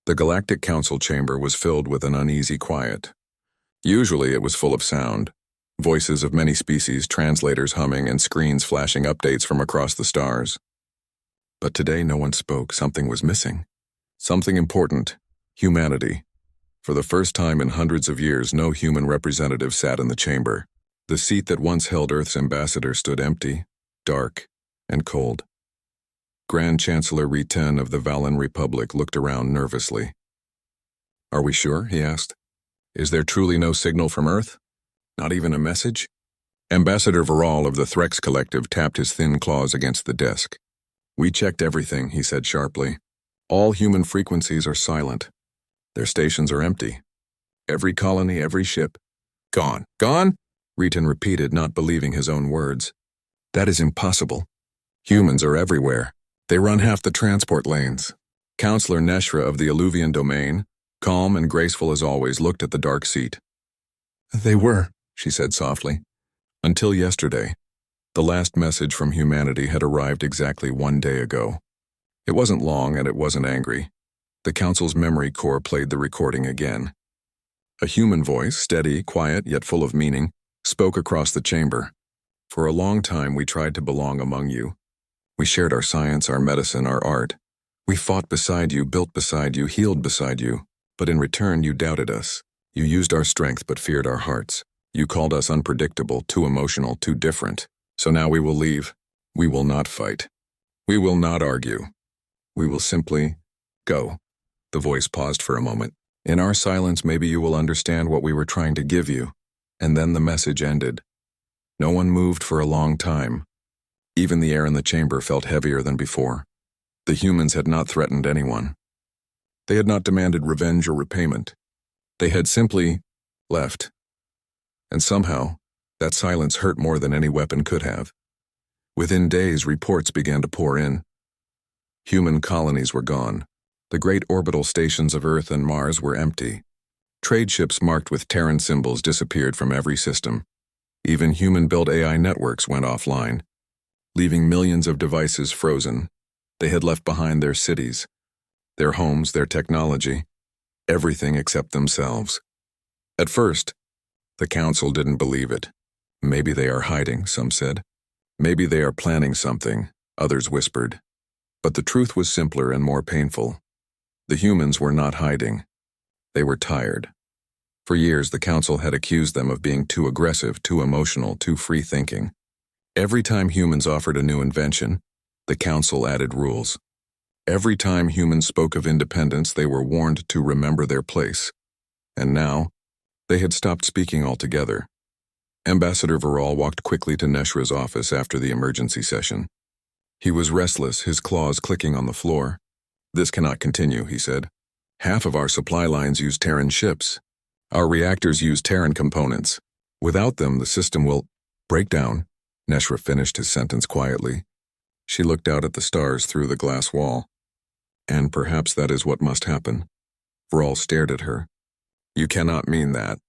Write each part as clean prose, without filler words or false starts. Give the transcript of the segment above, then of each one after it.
The Galactic Council chamber was filled with an uneasy quiet. Usually it was full of sound, voices of many species, translators humming, and screens flashing updates from across the stars. But today no one spoke. Something was missing. Something important. Humanity. For the first time in hundreds of years, no human representative sat in the chamber. The seat that once held Earth's ambassador stood empty, dark, and cold. Grand Chancellor Riten of the Valen Republic looked around nervously. "Are we sure?" he asked. "Is there truly no signal from Earth? Not even a message?" Ambassador Viral of the Threx Collective tapped his thin claws against the desk. "We checked everything," he said sharply. "All human frequencies are silent. Their stations are empty. Every colony, every ship. Gone." "Gone?" Riten repeated, not believing his own words. "That is impossible. Humans are everywhere. They run half the transport lanes." Counselor Neshra of the Alluvian domain, calm and graceful as always, looked at the dark seat. "They were," she said softly. "Until yesterday. The last message from humanity had arrived exactly 1 day ago. It wasn't long and it wasn't angry. The Council's memory core played the recording again. A human voice, steady, quiet, yet full of meaning, spoke across the chamber. "For a long time we tried to belong among you. We shared our science, our medicine, our art. We fought beside you, built beside you, healed beside you. But in return you doubted us. You used our strength but feared our hearts. You called us unpredictable, too emotional, too different. So now we will leave. We will not fight. We will not argue. We will simply go." The voice paused for a moment. "In our silence maybe you will understand what we were trying to give you." And then the message ended. No one moved for a long time. Even the air in the chamber felt heavier than before. The humans had not threatened anyone. They had not demanded revenge or repayment. They had simply left. And somehow, that silence hurt more than any weapon could have. Within days, reports began to pour in. Human colonies were gone. The great orbital stations of Earth and Mars were empty. Trade ships marked with Terran symbols disappeared from every system. Even human-built AI networks went offline, leaving millions of devices frozen. They had left behind their cities, their homes, their technology, everything except themselves. At first, the Council didn't believe it. "Maybe they are hiding," some said. "Maybe they are planning something," others whispered. But the truth was simpler and more painful. The humans were not hiding. They were tired. For years, the Council had accused them of being too aggressive, too emotional, too free-thinking. Every time humans offered a new invention, the Council added rules. Every time humans spoke of independence, they were warned to remember their place. And now, they had stopped speaking altogether. Ambassador Viral walked quickly to Neshra's office after the emergency session. He was restless, his claws clicking on the floor. "This cannot continue," he said. "Half of our supply lines use Terran ships. Our reactors use Terran components. Without them, the system will break down." Neshra finished his sentence quietly. She looked out at the stars through the glass wall. "And perhaps that is what must happen." Viral stared at her. "You cannot mean that.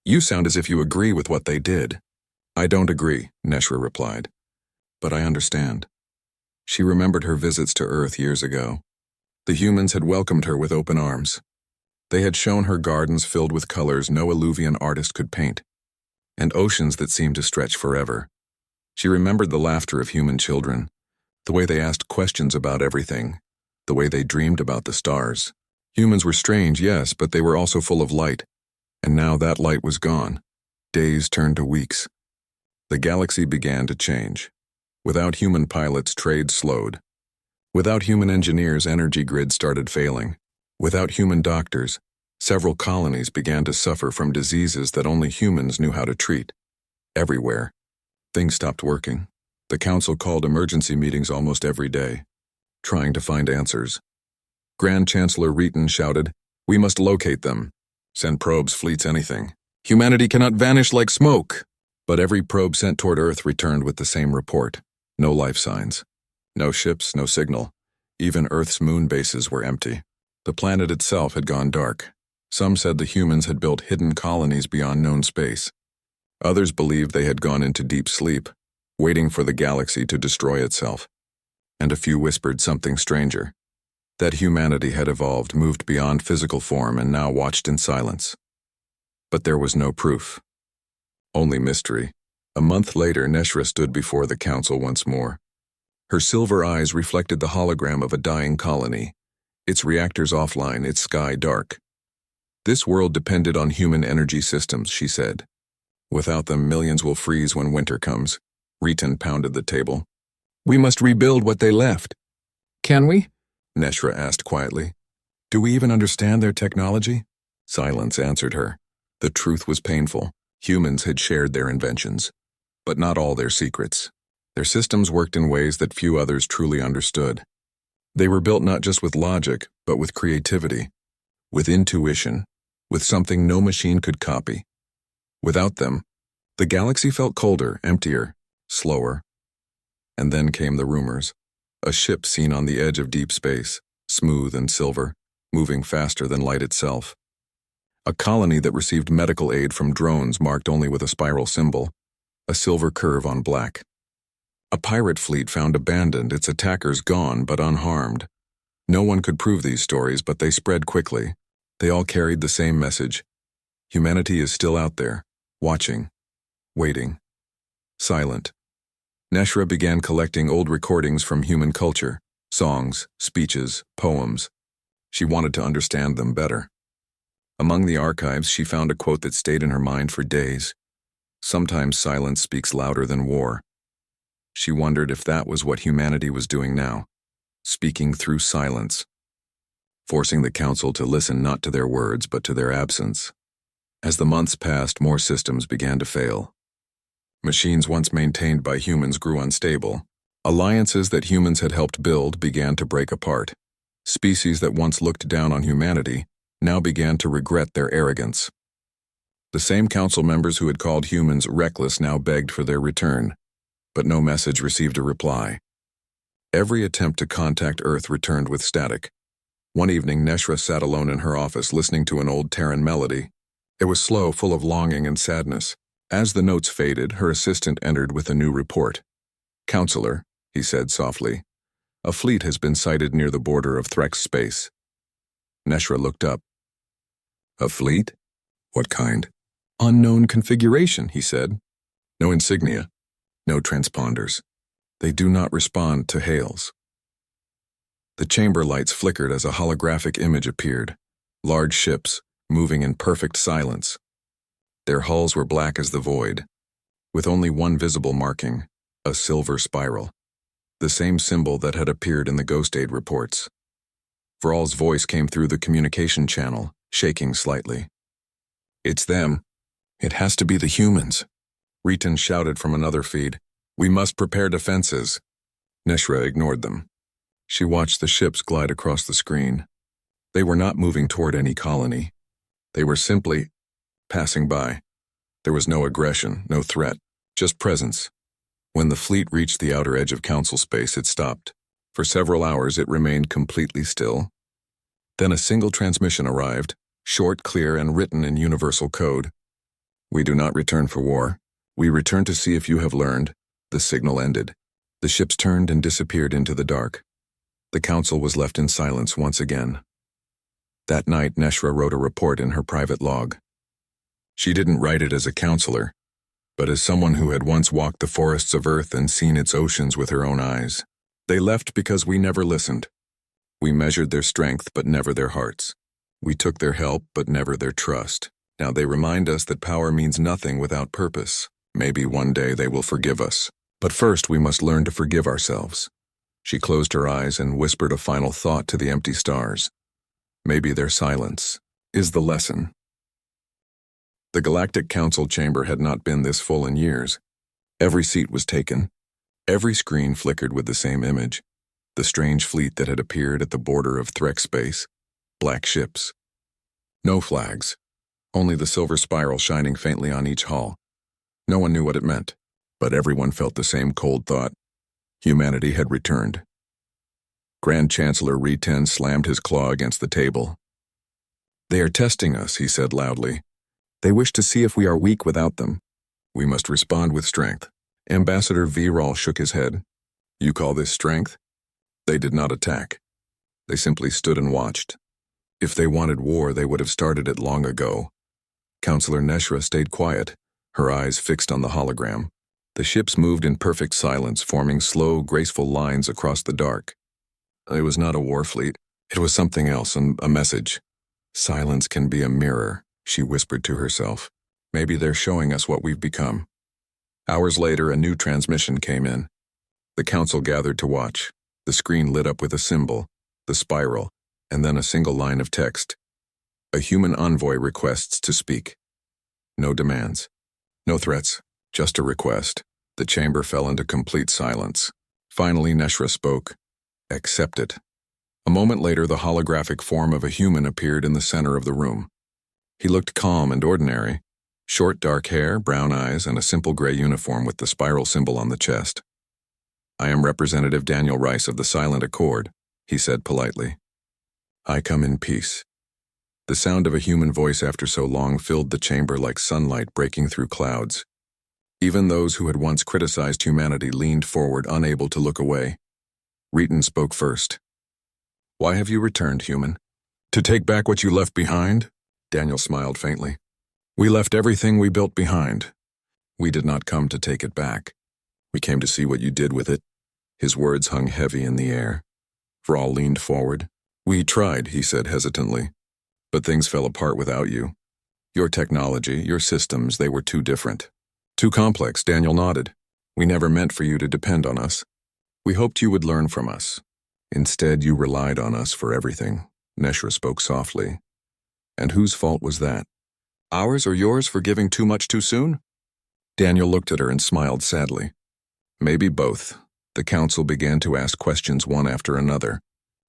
You sound as if you agree with what they did." "I don't agree," Neshra replied. "But I understand." She remembered her visits to Earth years ago. The humans had welcomed her with open arms. They had shown her gardens filled with colors no Alluvian artist could paint, and oceans that seemed to stretch forever. She remembered the laughter of human children, the way they asked questions about everything, the way they dreamed about the stars. Humans were strange, yes, but they were also full of light, and now that light was gone. Days turned to weeks. The galaxy began to change. Without human pilots, trade slowed. Without human engineers, energy grids started failing. Without human doctors, several colonies began to suffer from diseases that only humans knew how to treat. Everywhere, things stopped working. The Council called emergency meetings almost every day, trying to find answers. Grand Chancellor Riten shouted, "We must locate them. Send probes, fleets, anything. Humanity cannot vanish like smoke." But every probe sent toward Earth returned with the same report. No life signs. No ships, no signal. Even Earth's moon bases were empty. The planet itself had gone dark. Some said the humans had built hidden colonies beyond known space. Others believed they had gone into deep sleep, waiting for the galaxy to destroy itself. And a few whispered something stranger. That humanity had evolved, moved beyond physical form, and now watched in silence. But there was no proof. Only mystery. A month later, Neshra stood before the council once more. Her silver eyes reflected the hologram of a dying colony, its reactors offline, its sky dark. This world depended on human energy systems, she said. Without them, millions will freeze when winter comes. Ritan pounded the table. We must rebuild what they left. Can we? Neshra asked quietly. Do we even understand their technology? Silence answered her. The truth was painful. Humans had shared their inventions, but not all their secrets. Their systems worked in ways that few others truly understood. They were built not just with logic, but with creativity, with intuition, with something no machine could copy. Without them, the galaxy felt colder, emptier, slower. And then came the rumors. A ship seen on the edge of deep space, smooth and silver, moving faster than light itself. A colony that received medical aid from drones marked only with a spiral symbol, a silver curve on black. A pirate fleet found abandoned, its attackers gone but unharmed. No one could prove these stories, but they spread quickly. They all carried the same message. Humanity is still out there, watching, waiting, silent. Neshra began collecting old recordings from human culture, songs, speeches, poems. She wanted to understand them better. Among the archives, she found a quote that stayed in her mind for days. Sometimes silence speaks louder than war. She wondered if that was what humanity was doing now, speaking through silence, forcing the council to listen not to their words but to their absence. As the months passed, more systems began to fail. Machines once maintained by humans grew unstable. Alliances that humans had helped build began to break apart. Species that once looked down on humanity now began to regret their arrogance. The same council members who had called humans reckless now begged for their return, but no message received a reply. Every attempt to contact Earth returned with static. One evening, Neshra sat alone in her office listening to an old Terran melody. It was slow, full of longing and sadness. As the notes faded, her assistant entered with a new report. Counselor, he said softly, a fleet has been sighted near the border of Threx space. Neshra looked up. A fleet? What kind? Unknown configuration, he said. No insignia, no transponders. They do not respond to hails. The chamber lights flickered as a holographic image appeared. Large ships, moving in perfect silence. Their hulls were black as the void, with only one visible marking, a silver spiral, the same symbol that had appeared in the Ghost Aid reports. Vral's voice came through the communication channel, shaking slightly. It's them. It has to be the humans. Ritan shouted from another feed. We must prepare defenses. Neshra ignored them. She watched the ships glide across the screen. They were not moving toward any colony. They were simply passing by. There was no aggression, no threat, just presence. When the fleet reached the outer edge of council space, it stopped. For several hours, it remained completely still. Then a single transmission arrived, short, clear, and written in universal code. We do not return for war. We return to see if you have learned. The signal ended. The ships turned and disappeared into the dark. The council was left in silence once again. That night, Neshra wrote a report in her private log. She didn't write it as a counselor, but as someone who had once walked the forests of Earth and seen its oceans with her own eyes. They left because we never listened. We measured their strength, but never their hearts. We took their help, but never their trust. Now they remind us that power means nothing without purpose. Maybe one day they will forgive us. But first we must learn to forgive ourselves. She closed her eyes and whispered a final thought to the empty stars. Maybe their silence is the lesson. The Galactic Council chamber had not been this full in years. Every seat was taken. Every screen flickered with the same image. The strange fleet that had appeared at the border of Threx space. Black ships. No flags. Only the silver spiral shining faintly on each hull. No one knew what it meant, but everyone felt the same cold thought. Humanity had returned. Grand Chancellor Ritan slammed his claw against the table. They are testing us, he said loudly. They wish to see if we are weak without them. We must respond with strength. Ambassador Vral shook his head. You call this strength? They did not attack. They simply stood and watched. If they wanted war, they would have started it long ago. Counselor Neshra stayed quiet, her eyes fixed on the hologram. The ships moved in perfect silence, forming slow, graceful lines across the dark. It was not a war fleet. It was something else, and a message. Silence can be a mirror, she whispered to herself. Maybe they're showing us what we've become. Hours later, a new transmission came in. The council gathered to watch. The screen lit up with a symbol, the spiral, and then a single line of text. A human envoy requests to speak. No demands. No threats. Just a request. The chamber fell into complete silence. Finally, Neshra spoke. Accept it. A moment later, the holographic form of a human appeared in the center of the room. He looked calm and ordinary. Short dark hair, brown eyes, and a simple gray uniform with the spiral symbol on the chest. I am Representative Daniel Rice of the Silent Accord, he said politely. I come in peace. The sound of a human voice after so long filled the chamber like sunlight breaking through clouds. Even those who had once criticized humanity leaned forward, unable to look away. Reeton spoke first. Why have you returned, human? To take back what you left behind? Daniel smiled faintly. We left everything we built behind. We did not come to take it back. We came to see what you did with it. His words hung heavy in the air. Vral leaned forward. We tried, he said hesitantly. But things fell apart without you. Your technology, your systems, they were too different. Too complex, Daniel nodded. We never meant for you to depend on us. We hoped you would learn from us. Instead, you relied on us for everything. Neshra spoke softly. And whose fault was that? Ours or yours for giving too much too soon? Daniel looked at her and smiled sadly. Maybe both. The council began to ask questions one after another.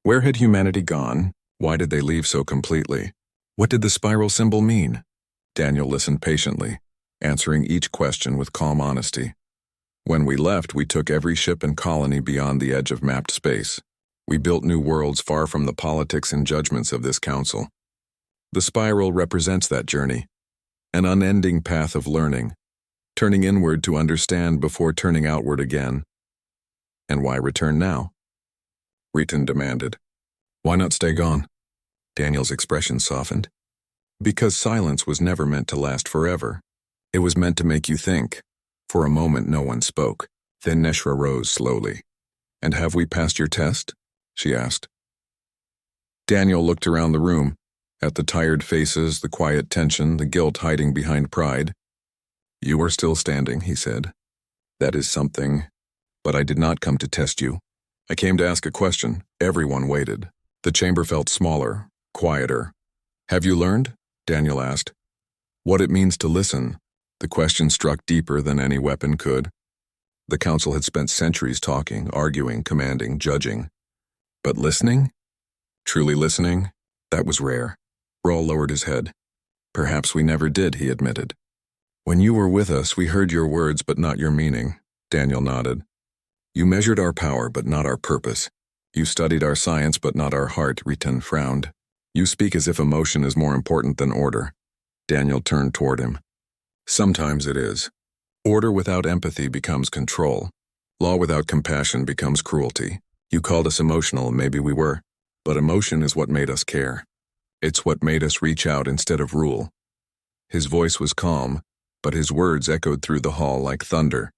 Where had humanity gone? Why did they leave so completely? What did the spiral symbol mean? Daniel listened patiently, answering each question with calm honesty. When we left, we took every ship and colony beyond the edge of mapped space. We built new worlds far from the politics and judgments of this council. The spiral represents that journey, an unending path of learning, turning inward to understand before turning outward again. And why return now? Reeton demanded. Why not stay gone? Daniel's expression softened. Because silence was never meant to last forever. It was meant to make you think. For a moment, no one spoke. Then Neshra rose slowly. And have we passed your test? She asked. Daniel looked around the room, at the tired faces, the quiet tension, the guilt hiding behind pride. You are still standing, he said. That is something. But I did not come to test you. I came to ask a question. Everyone waited. The chamber felt smaller, quieter. Have you learned? Daniel asked. What it means to listen. The question struck deeper than any weapon could. The council had spent centuries talking, arguing, commanding, judging. But listening? Truly listening? That was rare. Vral lowered his head. Perhaps we never did, he admitted. When you were with us, we heard your words but not your meaning, Daniel nodded. You measured our power but not our purpose. You studied our science but not our heart, Reeton frowned. You speak as if emotion is more important than order. Daniel turned toward him. Sometimes it is. Order without empathy becomes control. Law without compassion becomes cruelty. You called us emotional, maybe we were. But emotion is what made us care. It's what made us reach out instead of rule. His voice was calm, but his words echoed through the hall like thunder.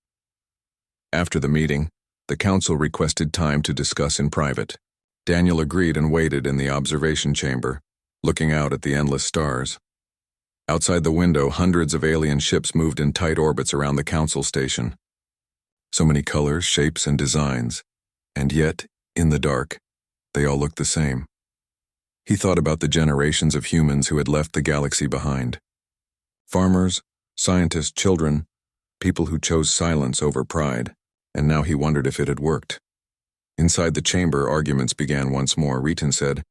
After the meeting, the council requested time to discuss in private. Daniel agreed and waited in the observation chamber, looking out at the endless stars. Outside the window, hundreds of alien ships moved in tight orbits around the council station. So many colors, shapes, and designs. And yet, in the dark, they all looked the same. He thought about the generations of humans who had left the galaxy behind. Farmers, scientists, children, people who chose silence over pride, and now he wondered if it had worked. Inside the chamber, arguments began once more. Reeton said,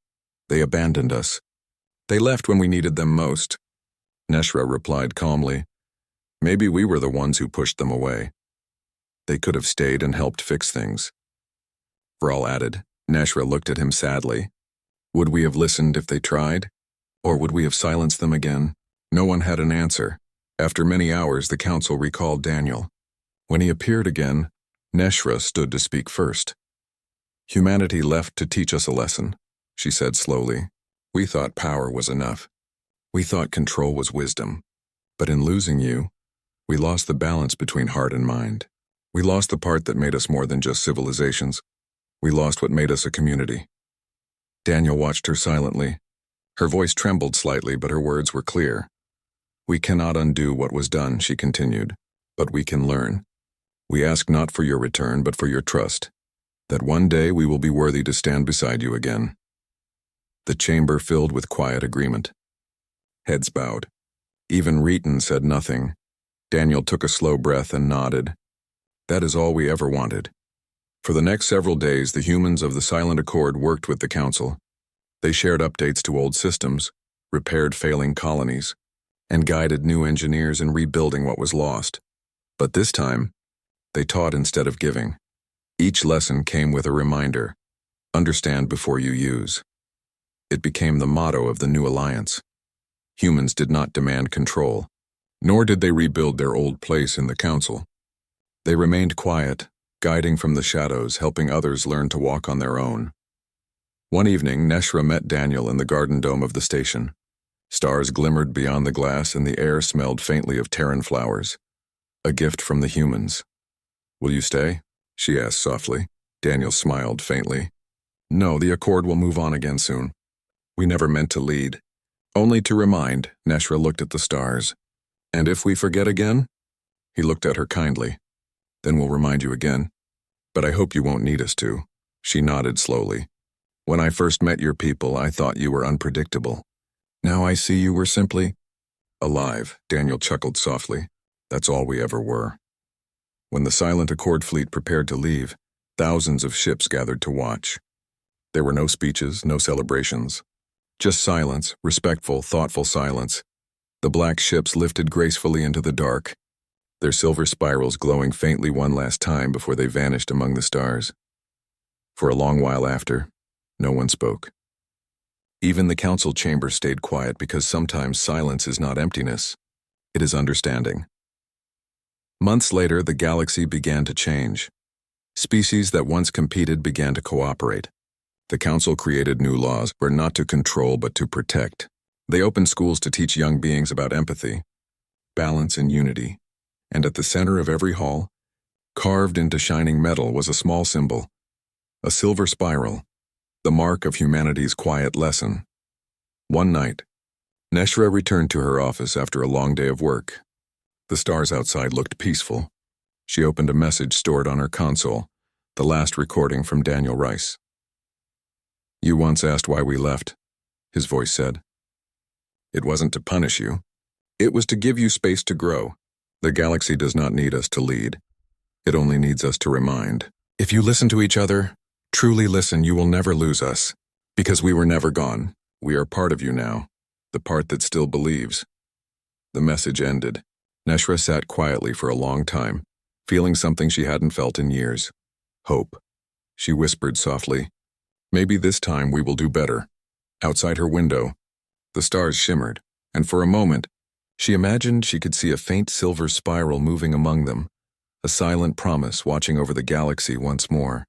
They abandoned us. They left when we needed them most. Neshra replied calmly, Maybe we were the ones who pushed them away. They could have stayed and helped fix things. Vral added. Neshra looked at him sadly. Would we have listened if they tried? Or would we have silenced them again? No one had an answer. After many hours, the council recalled Daniel. When he appeared again, Neshra stood to speak first. Humanity left to teach us a lesson. she said slowly. We thought power was enough. We thought control was wisdom. But in losing you, we lost the balance between heart and mind. We lost the part that made us more than just civilizations. We lost what made us a community. Daniel watched her silently. Her voice trembled slightly, but her words were clear. We cannot undo what was done, she continued, but we can learn. We ask not for your return, but for your trust, that one day we will be worthy to stand beside you again. The chamber filled with quiet agreement. Heads bowed. Even Reeton said nothing. Daniel took a slow breath and nodded. That is all we ever wanted. For the next several days, the humans of the Silent Accord worked with the Council. They shared updates to old systems, repaired failing colonies, and guided new engineers in rebuilding what was lost. But this time, they taught instead of giving. Each lesson came with a reminder: understand before you use. It became the motto of the new alliance. Humans did not demand control, nor did they rebuild their old place in the Council. They remained quiet, guiding from the shadows, helping others learn to walk on their own. One evening, Neshra met Daniel in the garden dome of the station. Stars glimmered beyond the glass and the air smelled faintly of Terran flowers. A gift from the humans. Will you stay? She asked softly. Daniel smiled faintly. No, the Accord will move on again soon. We never meant to lead. Only to remind. Neshra looked at the stars. And if we forget again? He looked at her kindly. Then we'll remind you again. But I hope you won't need us to. She nodded slowly. When I first met your people, I thought you were unpredictable. Now I see you were simply alive. Daniel chuckled softly. That's all we ever were. When the Silent Accord fleet prepared to leave, thousands of ships gathered to watch. There were no speeches, no celebrations. Just silence, respectful, thoughtful silence. The black ships lifted gracefully into the dark, their silver spirals glowing faintly one last time before they vanished among the stars. For a long while after, no one spoke. Even the council chamber stayed quiet, because sometimes silence is not emptiness, it is understanding. Months later, the galaxy began to change. Species that once competed began to cooperate. The council created new laws, were not to control but to protect. They opened schools to teach young beings about empathy, balance, and unity. And at the center of every hall, carved into shining metal, was a small symbol, a silver spiral, the mark of humanity's quiet lesson. One night, Neshra returned to her office after a long day of work. The stars outside looked peaceful. She opened a message stored on her console, the last recording from Daniel Rice. You once asked why we left, his voice said. It wasn't to punish you. It was to give you space to grow. The galaxy does not need us to lead. It only needs us to remind. If you listen to each other, truly listen, you will never lose us. Because we were never gone. We are part of you now. The part that still believes. The message ended. Neshra sat quietly for a long time, feeling something she hadn't felt in years. Hope. She whispered softly, maybe this time we will do better. Outside her window, the stars shimmered, and for a moment, she imagined she could see a faint silver spiral moving among them, a silent promise watching over the galaxy once more.